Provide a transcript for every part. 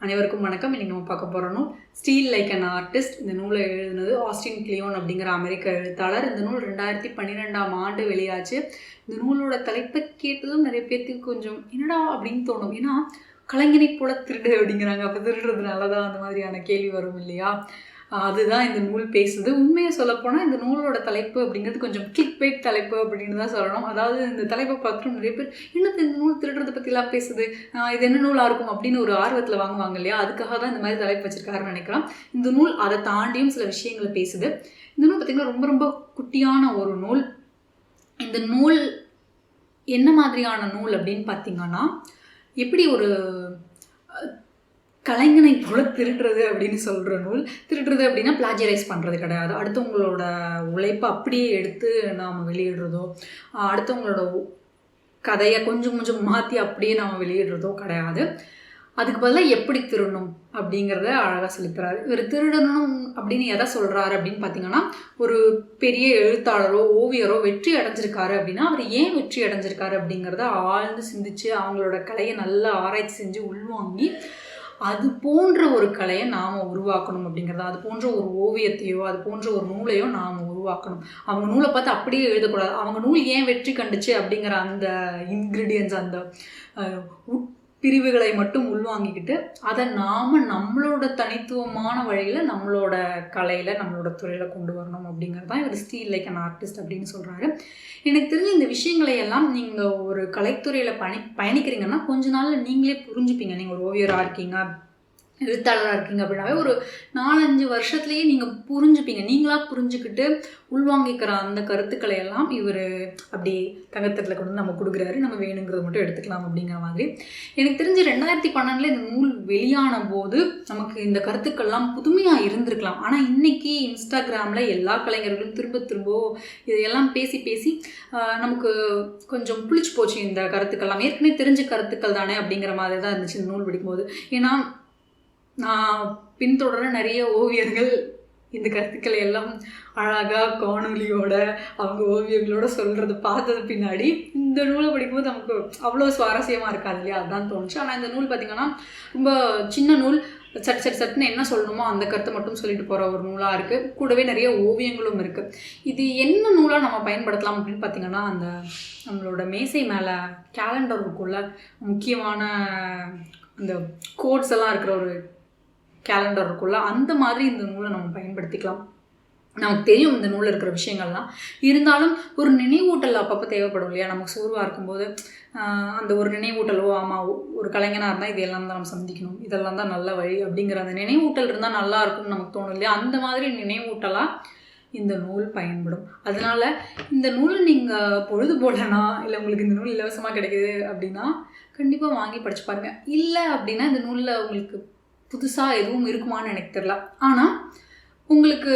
அனைவருக்கும் வணக்கம். இன்னைக்கு நம்ம பார்க்க போகிற நூல் ஸ்டீல் லைக் அன் ஆர்டிஸ்ட். இந்த நூலை எழுதினது ஆஸ்டின் கிளியோன் அப்படிங்கிற அமெரிக்க எழுத்தாளர். இந்த நூல் 2012 வெளியாச்சு. இந்த நூலோட தலைப்பை கேட்டதும் நிறைய பேர்த்துக்கு கொஞ்சம் என்னடா அப்படின்னு தோணும். ஏன்னா கலைஞனை போல திருடு அப்படிங்கிறாங்க. அப்போ திருடுறதுனால தான் அந்த மாதிரியான கேள்வி வரும் இல்லையா? அதுதான் இந்த நூல் பேசுது. உண்மையை சொல்லப்போனால் இந்த நூலோட தலைப்பு அப்படிங்கிறது கொஞ்சம் கிளிக் பைட் தலைப்பு அப்படின்னு தான் சொல்லணும். அதாவது இந்த தலைப்பை பார்த்துட்டு நிறைய பேர் இன்னும் இந்த நூல் திருடுறதை பற்றிலாம் பேசுது, இது என்ன நூலாக இருக்கும் அப்படின்னு ஒரு ஆர்வத்தில் வாங்குவாங்க இல்லையா? அதுக்காக தான் இந்த மாதிரி தலைப்பு வச்சிருக்காருன்னு நினைக்கிறேன். இந்த நூல் அதை தாண்டியும் சில விஷயங்களை பேசுது. இந்த நூல் பார்த்திங்கன்னா ரொம்ப ரொம்ப குட்டியான ஒரு நூல். இந்த நூல் என்ன மாதிரியான நூல் அப்படின்னு பார்த்திங்கன்னா, எப்படி ஒரு கலைஞனை போல திருடுறது அப்படின்னு சொல்கிற நூல். திருடுறது அப்படின்னா பிளாஜரைஸ் பண்ணுறது கிடையாது. அடுத்தவங்களோட உழைப்பை அப்படியே எடுத்து நாம் வெளியிடுறதோ, அடுத்தவங்களோட கதையை கொஞ்சம் கொஞ்சம் மாற்றி அப்படியே நாம் வெளியிடுறதோ கிடையாது. அதுக்கு பதிலாக எப்படி திருடணும் அப்படிங்கிறத அழகாக சொல்லித்தராரு. இவர் திருடணும் அப்படின்னு எதை சொல்கிறாரு அப்படின்னு பார்த்தீங்கன்னா, ஒரு பெரிய எழுத்தாளரோ ஓவியரோ வெற்றி அடைஞ்சிருக்காரு அப்படின்னா அவர் ஏன் வெற்றி அடைஞ்சிருக்காரு அப்படிங்கிறத ஆழ்ந்து சிந்திச்சு அவங்களோட கலையை நல்லா ஆராய்ச்சி செஞ்சு உள்வாங்கி அது போன்ற ஒரு கலையை நாம் உருவாக்கணும் அப்படிங்கிறது. அது போன்ற ஒரு ஓவியத்தையோ அது போன்ற ஒரு நூலையோ நாம் உருவாக்கணும். அவங்க நூலை பார்த்து அப்படியே எழுதக்கூடாது. அவங்க நூல் ஏன் வெற்றி கண்டுச்சு அப்படிங்கிற அந்த இன்க்ரீடியன்ஸ், அந்த பிரிவுகளை மட்டும் உள்வாங்கிக்கிட்டு அதை நாம் நம்மளோட தனித்துவமான வழியில் நம்மளோட கலையில் நம்மளோட துறையில் கொண்டு வரணும் அப்படிங்கிறது தான் இவர் ஸ்டீல் லைக் அன் ஆர்டிஸ்ட் அப்படின்னு சொல்கிறாரு. எனக்கு தெரிஞ்ச இந்த விஷயங்களை எல்லாம் நீங்கள் ஒரு கலைத்துறையில் பயணிக்கிறீங்கன்னா கொஞ்ச நாளில் நீங்களே புரிஞ்சுப்பீங்க. நீங்கள் ஒரு ஓவியராக இருக்கீங்க, எழுத்தாளராக இருக்கீங்க அப்படின்னாவே ஒரு 4-5 வருஷத்துலேயே நீங்கள் புரிஞ்சுப்பீங்க. நீங்களாக புரிஞ்சுக்கிட்டு உள்வாங்கிக்கிற அந்த கருத்துக்களை எல்லாம் இவர் அப்படி தங்கத்தில் கொண்டு நம்ம கொடுக்குறாரு. நம்ம வேணுங்கிறத மட்டும் எடுத்துக்கலாம் அப்படிங்கிற மாதிரி. எனக்கு தெரிஞ்சு 2012 இந்த நூல் வெளியான போது நமக்கு இந்த கருத்துக்கள்லாம் புதுமையாக இருந்திருக்கலாம். ஆனால் இன்றைக்கி இன்ஸ்டாகிராமில் எல்லா கலைஞர்களும் திரும்ப இதையெல்லாம் பேசி நமக்கு கொஞ்சம் புளிச்சு போச்சு இந்த கருத்துக்கள்லாம். ஏற்கனவே தெரிஞ்ச கருத்துக்கள் தானே அப்படிங்கிற மாதிரி தான் இருந்துச்சு இந்த நூல் படிக்கும்போது. ஏன்னா நான் பின்தொடர நிறைய ஓவியர்கள் இந்த கருத்துக்களை எல்லாம் அழகாக காணொலியோட அவங்க ஓவியங்களோட சொல்கிறது பார்த்தது பின்னாடி இந்த நூலை படிக்கும்போது நமக்கு அவ்வளோ சுவாரஸ்யமாக இருக்காது இல்லையா? அதுதான் தோணுச்சு. ஆனால் இந்த நூல் பார்த்திங்கன்னா ரொம்ப சின்ன நூல். சட்டுன்னு என்ன சொல்லணுமோ அந்த கருத்தை மட்டும் சொல்லிட்டு போகிற ஒரு நூலாக இருக்குது. கூடவே நிறைய ஓவியங்களும் இருக்குது. இது என்ன நூலாக நம்ம பயன்படுத்தலாம் அப்படின்னு பார்த்திங்கன்னா, அந்த நம்மளோட மேசை மேலே கேலண்டர் இருக்குள்ள முக்கியமான அந்த கோட்ஸ் எல்லாம் இருக்கிற ஒரு கேலண்டர் இருக்குள்ள அந்த மாதிரி இந்த நூலை நம்ம பயன்படுத்திக்கலாம். நமக்கு தெரியும் இந்த நூலில் இருக்கிற விஷயங்கள்லாம். இருந்தாலும் ஒரு நினைவூட்டல் அப்பப்போ தேவைப்படும் இல்லையா? நமக்கு சோர்வாக இருக்கும்போது அந்த ஒரு நினைவூட்டலோ, ஆமாம் ஒரு கலைஞனாக இருந்தால் இதெல்லாம் தான் நம்ம சந்திக்கணும், இதெல்லாம் தான் நல்ல வழி அப்படிங்கிற அந்த நினைவூட்டல் இருந்தால் நல்லா இருக்கும்னு நமக்கு தோணும் இல்லையா? அந்த மாதிரி நினைவூட்டலாக இந்த நூல் பயன்படும். அதனால் இந்த நூலை நீங்கள் பொழுது போடனா, இல்லை உங்களுக்கு இந்த நூல் இலவசமாக கிடைக்குது அப்படின்னா கண்டிப்பாக வாங்கி படித்து பாருங்கள். இல்லை அப்படின்னா இந்த நூலில் உங்களுக்கு புதுசாக எதுவும் இருக்குமான்னு எனக்கு தெரியல. ஆனால் உங்களுக்கு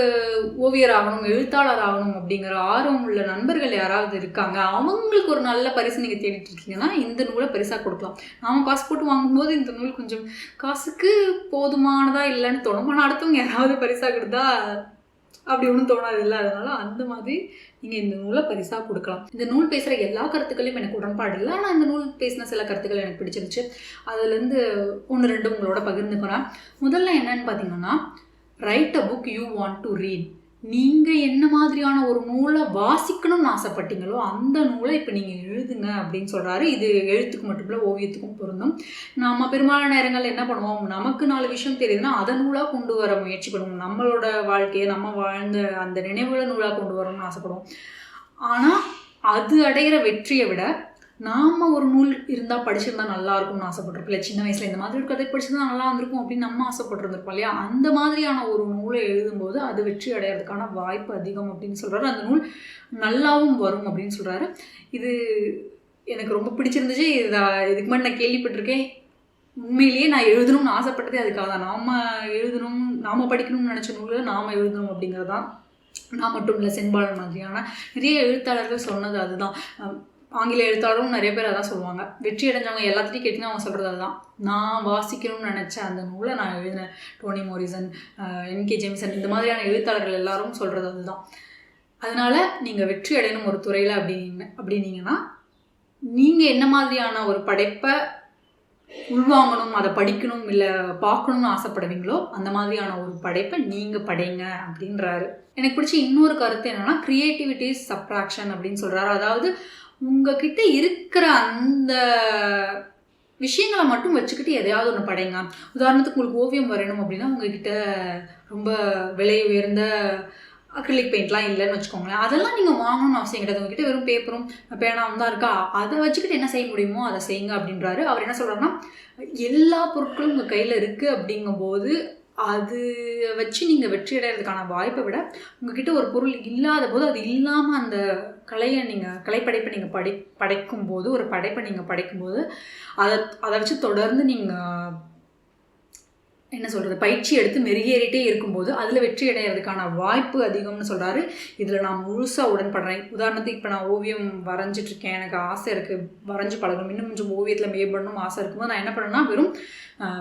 ஓவியர் ஆகணும், எழுத்தாளர் ஆகணும் அப்படிங்கிற ஆர்வம் உள்ள நண்பர்கள் யாராவது இருக்காங்க, அவங்களுக்கு ஒரு நல்ல பரிசு நீங்கள் தேடிட்டு இருக்கீங்கன்னா இந்த நூலை பரிசாக கொடுக்கலாம். நாம் காசு போட்டு வாங்கும்போது இந்த நூல் கொஞ்சம் காசுக்கு போதுமானதாக இல்லைன்னு தோணும். ஆனால் அடுத்தவங்க யாராவது பரிசாக கொடுத்தா அப்படி ஒன்றும் தோணாது இல்லை? அதனால் அந்த மாதிரி நீங்கள் இந்த நூலை பரிசாக கொடுக்கலாம். இந்த நூல் பேசுகிற எல்லா கருத்துக்களையும் எனக்கு உடன்பாடு இல்லை. ஆனால் இந்த நூல் பேசின சில கருத்துக்கள் எனக்கு பிடிச்சிருந்துச்சு. அதுலேருந்து 1-2 உங்களோட பகிர்ந்துக்கிறேன். முதல்ல என்னன்னு பார்த்தீங்கன்னா, right a book you want to read. நீங்கள் என்ன மாதிரியான ஒரு நூலை வாசிக்கணும்னு ஆசைப்பட்டீங்களோ அந்த நூலை இப்போ நீங்கள் எழுதுங்க அப்படின்னு சொல்கிறாரு. இது எழுத்துக்கு மட்டும் இல்லை, ஓவியத்துக்கும் பொருந்தும். நம்ம பெரும்பாலான நேரங்கள் என்ன பண்ணுவோம், நமக்கு 4 விஷயம் தெரியுதுன்னா அதை நூலாக கொண்டு வர முயற்சி பண்ணுவோம். நம்மளோட வாழ்க்கையை நம்ம வாழ்ந்த அந்த நினைவுகளை நூலாக கொண்டு வரணும்னு ஆசைப்படுவோம். ஆனால் அது அடைகிற வெற்றியை விட நாம் ஒரு நூல் இருந்தால் படிச்சிருந்தா நல்லா இருக்கும்னு ஆசைப்பட்டிருப்போம். இல்லை சின்ன வயசில் இந்த மாதிரி ஒரு கதை படிச்சிருந்தா நல்லா இருந்திருக்கும் அப்படின்னு நம்ம ஆசைப்பட்டிருந்திருப்போம் இல்லையா? அந்த மாதிரியான ஒரு நூலை எழுதும்போது அது வெற்றி அடைகிறதுக்கான வாய்ப்பு அதிகம் அப்படின்னு சொல்கிறாரு. அந்த நூல் நல்லாவும் வரும் அப்படின்னு சொல்கிறாரு. இது எனக்கு ரொம்ப பிடிச்சிருந்துச்சு. இதுக்கு முன்னாடி நான் கேள்விப்பட்டிருக்கேன். உண்மையிலேயே நான் எழுதணும்னு ஆசைப்பட்டதே அதுக்காக தான். நாம் படிக்கணும்னு நினச்ச நூலை நாம் எழுதணும் அப்படிங்கிறது தான். நான் மட்டும் இல்லை, செண்பாளன் மாதிரியான நிறைய எழுத்தாளர்கள் சொன்னது அதுதான். ஆங்கில எழுத்தாளரும் நிறைய பேர் அதான் சொல்லுவாங்க. வெற்றி அடைஞ்சவங்க எல்லாத்தையும் கேட்டிங்கன்னா அவங்க சொல்கிறது அதுதான். நான் வாசிக்கணும்னு நினச்ச அந்த நூலை நான் எழுதினேன். டோனி மோரிசன், என்கே ஜேம்சன், இந்த மாதிரியான எழுத்தாளர்கள் எல்லாரும் சொல்கிறது அதுதான். அதனால் நீங்கள் வெற்றி அடையணும் ஒரு துறையில் அப்படின்னீங்கன்னா நீங்கள் என்ன மாதிரியான ஒரு படைப்பை உள்வாங்கணும், அதை படிக்கணும், இல்லை பார்க்கணும்னு ஆசைப்படுவீங்களோ அந்த மாதிரியான ஒரு படைப்பை நீங்கள் படைங்க அப்படின்றாரு. எனக்கு பிடிச்ச இன்னொரு கருத்து என்னென்னா, கிரியேட்டிவிட்டி இஸ் சப்ட்ராக்ஷன் அப்படின்னு சொல்கிறாரு. அதாவது உங்ககிட்ட இருக்கிற அந்த விஷயங்களை மட்டும் வச்சுக்கிட்டு எதையாவது ஒன்று படைங்க. உதாரணத்துக்கு உங்களுக்கு ஓவியம் வரையணும் அப்படின்னா உங்ககிட்ட ரொம்ப விலை உயர்ந்த அக்ரிலிக் பெயிண்ட்லாம் இல்லைன்னு வச்சுக்கோங்களேன். அதெல்லாம் நீங்கள் வாங்கணும்னு அவசியம் கிடையாது. உங்ககிட்ட வெறும் பேப்பரும் பேனாவும் தான் இருக்கா, அதை வச்சுக்கிட்டு என்ன செய்ய முடியுமோ அதை செய்யுங்க அப்படின்றாரு. அவர் என்ன சொல்கிறாருன்னா, எல்லா பொருட்களும் உங்கள் கையில் இருக்குது அப்படிங்கும்போது அது வச்சு நீங்கள் வெற்றி அடைகிறதுக்கான வாய்ப்பை விட உங்ககிட்ட ஒரு பொருள் இல்லாத போது அது இல்லாமல் அந்த கலைப்படைப்பை நீங்கள் படைக்கும்போது ஒரு படைப்பை நீங்கள் படைக்கும்போது அதை வச்சு தொடர்ந்து நீங்கள் என்ன சொல்கிறது, பயிற்சி எடுத்து மெருகேறிட்டே இருக்கும்போது அதில் வெற்றி அடைகிறதுக்கான வாய்ப்பு அதிகம்னு சொல்கிறாரு. இதில் நான் முழுசாக உடன்படுறேன். உதாரணத்துக்கு இப்போ நான் ஓவியம் வரைஞ்சிட்ருக்கேன், எனக்கு ஆசை இருக்குது, வரைஞ்சி பழகணும், இன்னும் கொஞ்சம் ஓவியத்தில் மேம்படணும் ஆசை இருக்கும்போது நான் என்ன பண்ணேன்னா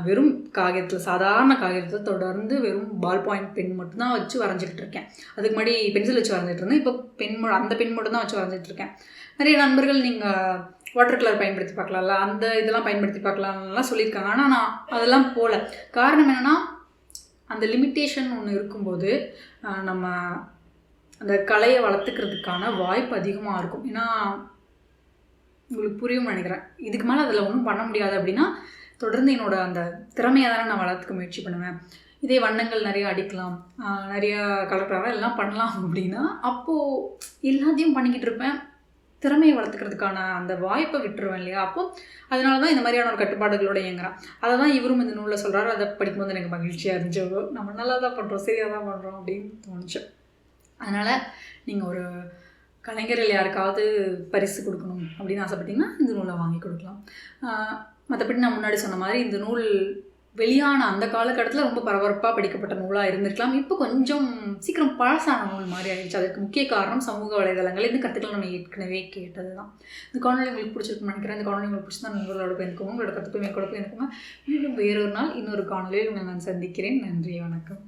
வெறும் காகிதத்தில், சாதாரண காகிதத்தில் தொடர்ந்து வெறும் பால் பாயிண்ட் பென் மட்டும்தான் வச்சு வரைஞ்சிக்கிட்டு இருக்கேன். அதுக்கு முன்னாடி பென்சில் வச்சு வரைஞ்சிட்டு இருந்தேன், இப்போ அந்த பென் மட்டும் தான் வச்சு வரைஞ்சிட்டு இருக்கேன். நிறைய நண்பர்கள் நீங்கள் வாட்டர் கலர் பயன்படுத்தி பார்க்கலாம்ல, அந்த இதெல்லாம் பயன்படுத்தி பார்க்கலாம்லாம் சொல்லியிருக்காங்க. ஆனால் நான் அதெல்லாம் போகல. காரணம் என்னென்னா, அந்த லிமிட்டேஷன் ஒன்று இருக்கும்போது நம்ம அந்த கலையை வளர்த்துக்கிறதுக்கான வாய்ப்பு அதிகமாக இருக்கும். ஏன்னா உங்களுக்கு புரியும்னு நினைக்கிறேன். இதுக்கு மேலே அதில் ஒன்றும் பண்ண முடியாது அப்படின்னா தொடர்ந்து என்னோடய அந்த திறமையை தானே நான் வளர்த்துக்க முயற்சி பண்ணுவேன். இதே வண்ணங்கள் நிறையா அடிக்கலாம், நிறையா கலர் கலராக எல்லாம் பண்ணலாம் அப்படின்னா அப்போது எல்லாத்தையும் பண்ணிக்கிட்டு இருப்பேன், திறமையை வளர்த்துக்கிறதுக்கான அந்த வாய்ப்பை விட்டுருவேன் இல்லையா. அப்போது அதனால தான் இந்த மாதிரியான ஒரு கட்டுப்பாடுகளோடு இயங்குறேன். அதை தான் இவரும் இந்த நூலில் சொல்கிறாரு. அதை படிக்கும்போது எனக்கு மகிழ்ச்சியாக இருந்துச்சு. நம்ம நல்லா தான் பண்ணுறோம், சரியாக தான் பண்ணுறோம் அப்படின்னு தோணுச்சு. அதனால் நீங்கள் ஒரு கலைஞர்கள் யாருக்காவது பரிசு கொடுக்கணும் அப்படின்னு ஆசைப்பட்டீங்கன்னா இந்த நூலை வாங்கி கொடுக்கலாம். மற்றபடி நான் முன்னாடி சொன்ன மாதிரி இந்த நூல் வெளியான அந்த காலகட்டத்தில் ரொம்ப பரபரப்பாக படிக்கப்பட்ட நூலாக இருந்திருக்கலாம். இப்போ கொஞ்சம் சீக்கிரம் பழசான நூல் மாதிரி ஆயிடுச்சு. அதுக்கு முக்கிய காரணம் சமூக வலைதளங்கள். இந்த கருத்துக்கள் நம்ம ஏற்கனவே கேட்டது தான். இந்த காணொலி உங்களுக்கு பிடிச்சிருக்குன்னு நினைக்கிறேன். இந்த காணொலி உங்களுக்கு பிடிச்சா நண்பர்களோட பயந்துக்கோங்க, உங்களோட கருத்துக்கள் மேற்கொள்ள பயந்துக்கோங்க. மீண்டும் வேறொரு நாள் இன்னொரு காணொலியில் உங்களை நான் சந்திக்கிறேன். நன்றி, வணக்கம்.